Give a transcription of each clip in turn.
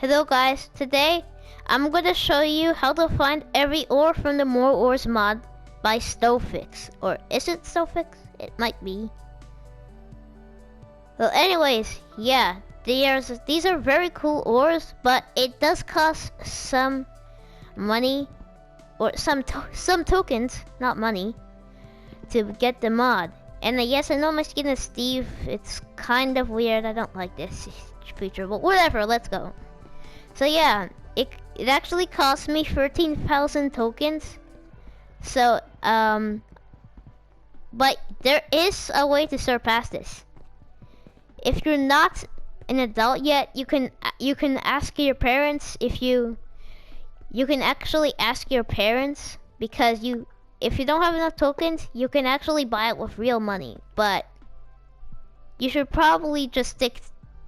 Hello guys, today I'm gonna show you how to find every ore from the More Ores mod by Snowfix. Or is it Snowfix? It might be. Well anyways, yeah, these are very cool ores, but it does cost some money, or some tokens, not money, to get the mod. And yes, I know my skin is Steve, it's kind of weird, I don't like this feature, but whatever, let's go. So yeah, it actually cost me 13,000 tokens. So but there is a way to surpass this. If you're not an adult yet, you can ask your parents. If you can actually ask your parents, because if you don't have enough tokens, you can actually buy it with real money. But you should probably just stick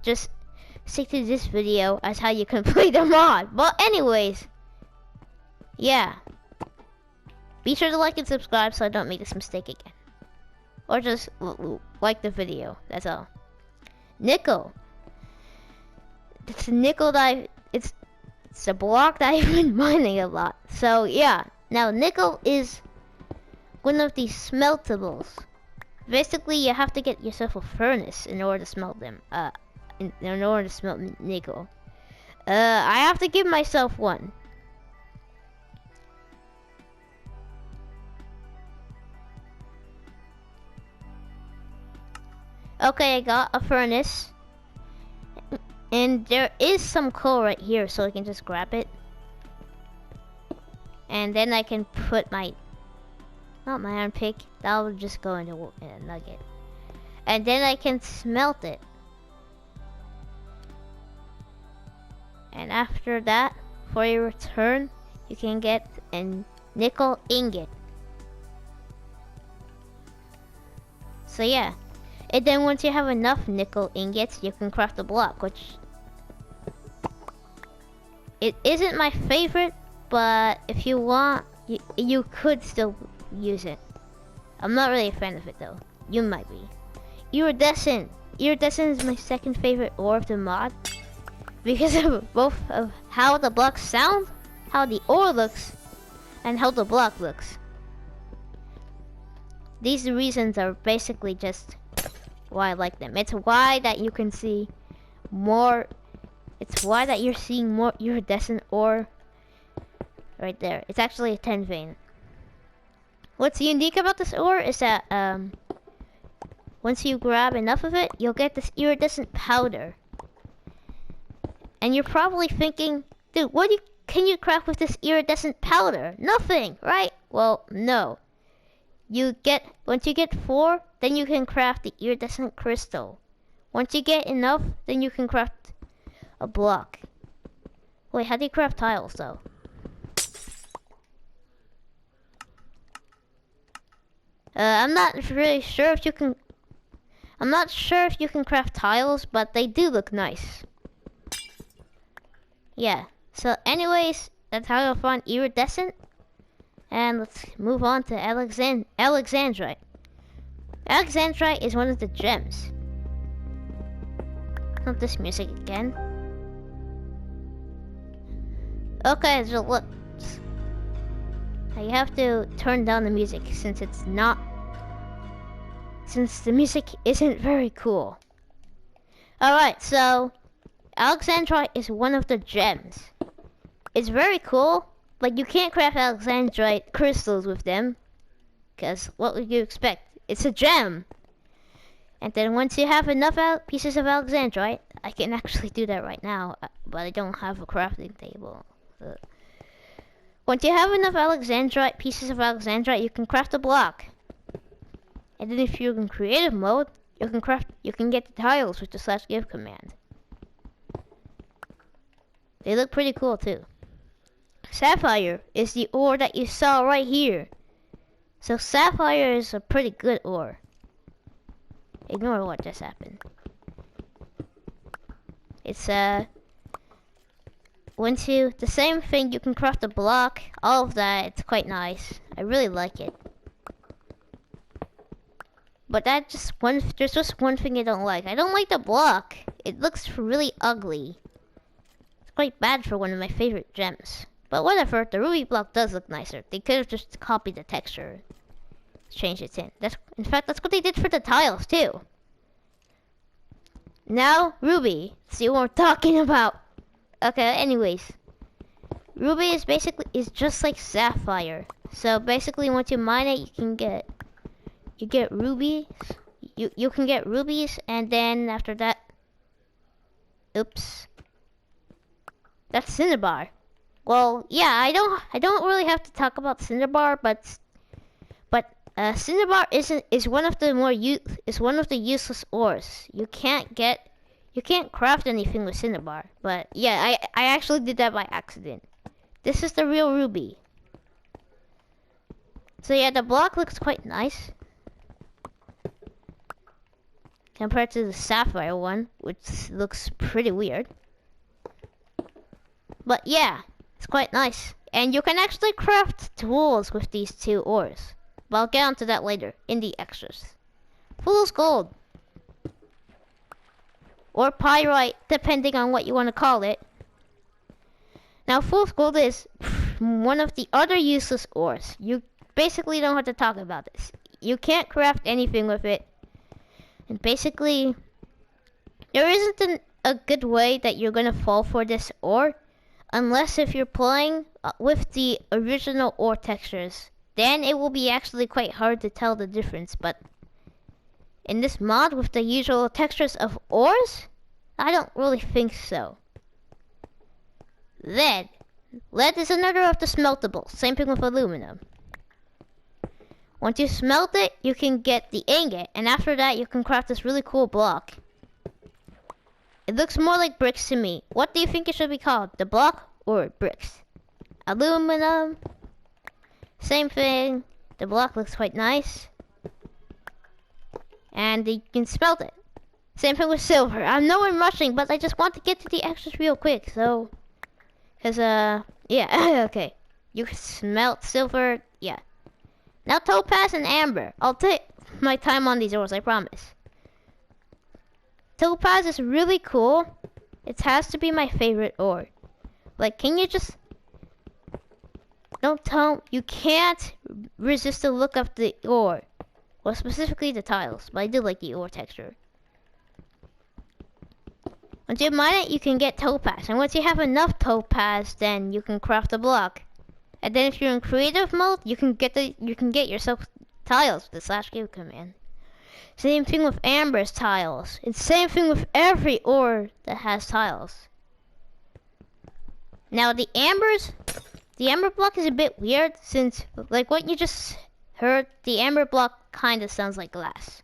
to this video as how you can play the mod. But anyways, yeah, be sure to like and subscribe so I don't make this mistake again, or just like the video, that's all. Nickel, it's a nickel that it's a block that I've been mining a lot. So yeah, now nickel is one of these smeltables. Basically you have to get yourself a furnace in order to smelt them, in order to smelt nickel. I have to give myself one. Okay, I got a furnace. And there is some coal right here, so I can just grab it. And then I can put my, not my iron pick, that will just go into a nugget. And then I can smelt it. And after that, for your return, you can get a nickel ingot. So yeah, and then once you have enough nickel ingots, you can craft a block, which it isn't my favorite, but if you want, you could still use it. I'm not really a fan of it though. You might be. Iridescent. Iridescent is my second favorite ore of the mod, because of both of how the blocks sound, how the ore looks, and how the block looks. These reasons are basically just why I like them. It's why that you can see more, it's why that you're seeing more iridescent ore right there. It's actually a 10 vein. What's unique about this ore is that once you grab enough of it, you'll get this iridescent powder. And you're probably thinking, dude, what can you craft with this iridescent powder? Nothing, right? Well, no. Once you get 4, then you can craft the iridescent crystal. Once you get enough, then you can craft a block. Wait, how do you craft tiles though? I'm not really sure if you can. I'm not sure if you can craft tiles, but they do look nice. Yeah, so anyways, that's how you'll find iridescent. And let's move on to Alexandrite. Alexandrite is one of the gems. Not this music again. Okay, so look. You have to turn down the music since the music isn't very cool. Alright, so Alexandrite is one of the gems. It's very cool, but you can't craft Alexandrite crystals with them, because what would you expect? It's a gem. And then once you have enough pieces of Alexandrite, I can actually do that right now, but I don't have a crafting table. Once you have enough pieces of Alexandrite, you can craft a block. And then if you're in creative mode, you can get the tiles with the /give command. They look pretty cool too. Sapphire is the ore that you saw right here. So sapphire is a pretty good ore. Ignore what just happened. It's the same thing, you can craft a block, all of that. It's quite nice. I really like it. But there's just one thing I don't like. I don't like the block. It looks really ugly. It's quite bad for one of my favorite gems. But whatever, the ruby block does look nicer. They could have just copied the texture, changed it in. In fact, that's what they did for the tiles too. Now, ruby. See what we're talking about. Okay, anyways. Ruby is just like sapphire. So basically, once you mine it, you get rubies. You can get rubies, and then after that, oops, that's Cinnabar. Well, yeah, I don't really have to talk about Cinnabar, but Cinnabar is one of the useless ores. You can't craft anything with Cinnabar. But yeah, I actually did that by accident. This is the real ruby. So yeah, the block looks quite nice compared to the sapphire one, which looks pretty weird. But yeah, it's quite nice. And you can actually craft tools with these two ores. But I'll get onto that later in the extras. Fool's gold. Or pyrite, depending on what you want to call it. Now, fool's gold is one of the other useless ores. You basically don't have to talk about this. You can't craft anything with it. And basically, there isn't a good way that you're going to fall for this ore. Unless if you're playing with the original ore textures. Then it will be actually quite hard to tell the difference. But in this mod with the usual textures of ores, I don't really think so. Lead. Lead is another of the smeltables. Same thing with aluminum. Once you smelt it, you can get the ingot, and after that you can craft this really cool block. It looks more like bricks to me. What do you think it should be called? The block or bricks? Aluminum. Same thing. The block looks quite nice. And you can smelt it. Same thing with silver. I know I'm rushing, but I just want to get to the extras real quick, so... yeah, okay. You can smelt silver, yeah. Now topaz and amber. I'll take my time on these ores, I promise. Topaz is really cool. It has to be my favorite ore. Like, can you just... Don't tell... You can't resist the look of the ore. Well, specifically the tiles, but I do like the ore texture. Once you mine it, you can get topaz. And once you have enough topaz, then you can craft a block. And then if you're in creative mode, you can get yourself tiles with the /q command. Same thing with amber's tiles. It's same thing with every ore that has tiles. Now the amber block is a bit weird since, like what you just heard, the amber block kind of sounds like glass.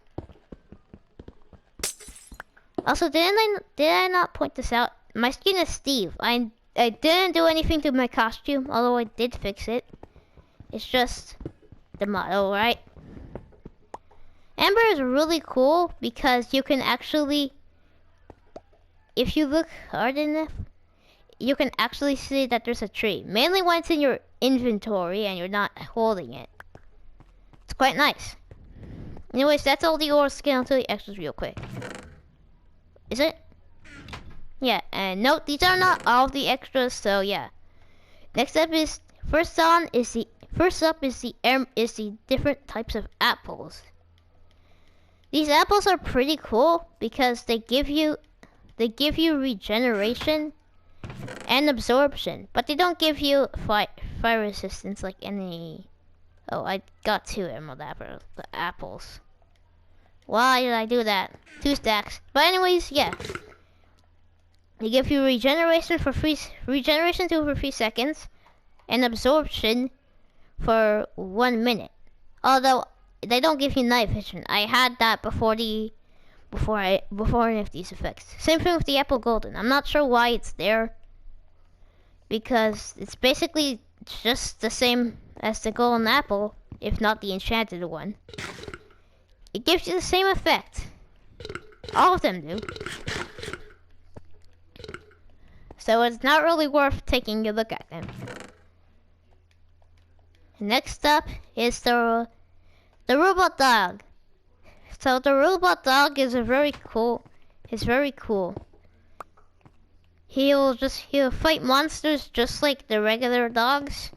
Also, did I not point this out? My skin is Steve. I didn't do anything to my costume, although I did fix it. It's just the model, right? Amber is really cool because you can actually, if you look hard enough, you can actually see that there's a tree. Mainly when it's in your inventory and you're not holding it. It's quite nice. Anyways, that's all the ores. Get onto the extras real quick. Is it? Yeah, and note these are not all the extras, so yeah. Next up is first up is the different types of apples. These apples are pretty cool because they give you regeneration and absorption, but they don't give you fire resistance like any. Oh, I got 2 emerald apples. Why did I do that? 2 stacks. But anyways, yeah. They give you regeneration for 3 seconds, and absorption for 1 minute. Although they don't give you night vision. I had that before any of these effects. Same thing with the apple golden. I'm not sure why it's there, because it's basically just the same as the golden apple, if not the enchanted one. It gives you the same effect. All of them do. So it's not really worth taking a look at them. Next up is the robot dog. So the robot dog is very cool. he'll fight monsters just like the regular dogs.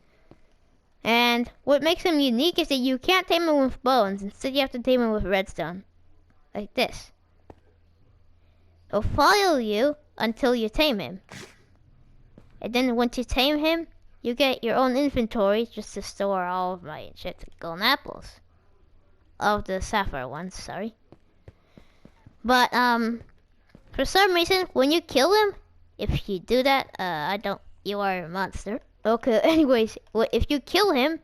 And what makes him unique is that you can't tame him with bones. Instead, you have to tame him with redstone. Like this. He'll follow you until you tame him. And then once you tame him, you get your own inventory just to store all of my shit, golden apples. Of the sapphire ones, sorry. But, for some reason, when you kill him, if you do that, you are a monster. Okay, anyways, if you kill him,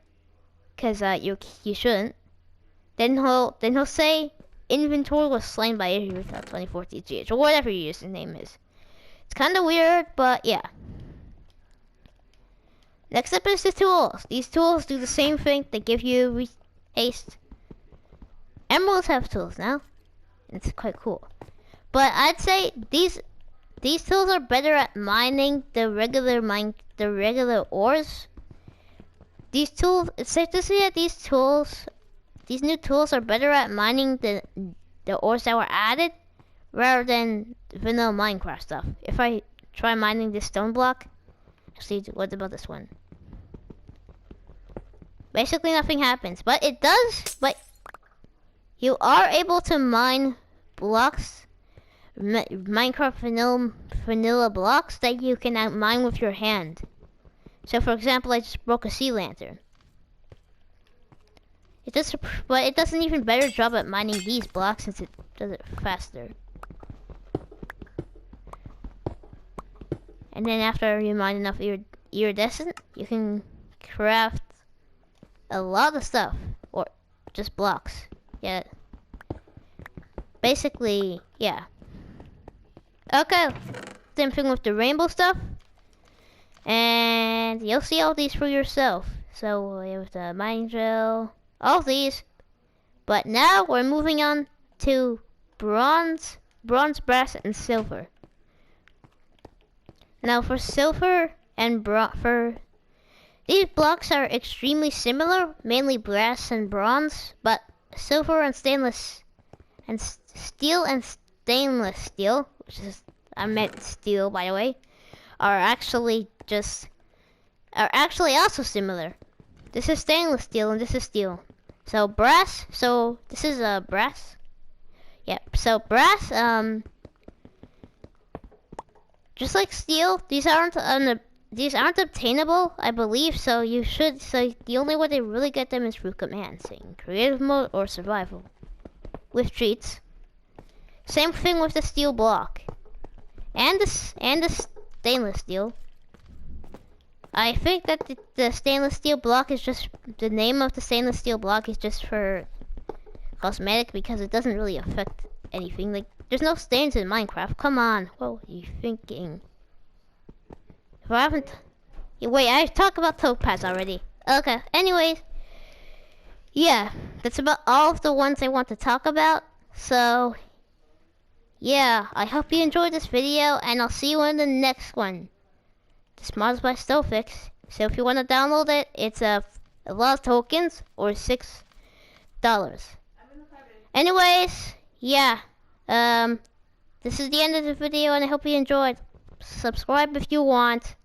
cause you shouldn't, then he'll say inventory was slain by Israel 2014 GH or whatever your username is. It's kind of weird, but yeah. Next up is the tools. These tools do the same thing. They give you haste. Emeralds have tools now. It's quite cool. But I'd say these tools are better at mining the regular ores. These tools, it's safe to say that these new tools are better at mining the ores that were added rather than vanilla Minecraft stuff. If I try mining this stone block, actually, what about this one? Basically nothing happens, but it does, but you are able to mine blocks, Minecraft vanilla blocks that you can mine with your hand. So for example, I just broke a sea lantern. But it does an even better job at mining these blocks since it does it faster. And then after you mine enough iridescent, you can craft a lot of stuff, or just blocks. Yeah. Basically, yeah. Okay, same thing with the rainbow stuff. And you'll see all these for yourself. So we have the mining drill, all these. But now we're moving on to bronze, brass, and silver. Now for silver and these blocks are extremely similar, mainly brass and bronze, but silver and stainless and steel and stainless steel, which is, I meant steel by the way, are actually also similar. This is stainless steel and this is steel. So brass, so this is brass. Yep, so brass, just like steel, these aren't obtainable, I believe, so the only way to really get them is through commands, in creative mode or survival, with cheats. Same thing with the steel block, and the stainless steel. I think that the stainless steel block is just, the name of the stainless steel block is just for cosmetic because it doesn't really affect anything. Like, there's no stains in Minecraft, come on, what are you thinking? If I haven't... Wait, I talked about topaz already. Okay, anyways. Yeah, that's about all of the ones I want to talk about. So, yeah, I hope you enjoyed this video, and I'll see you in the next one. This mod is by Stofix. So if you want to download it, it's a lot of tokens, or $6. Anyways, yeah. This is the end of the video, and I hope you enjoyed. Subscribe if you want.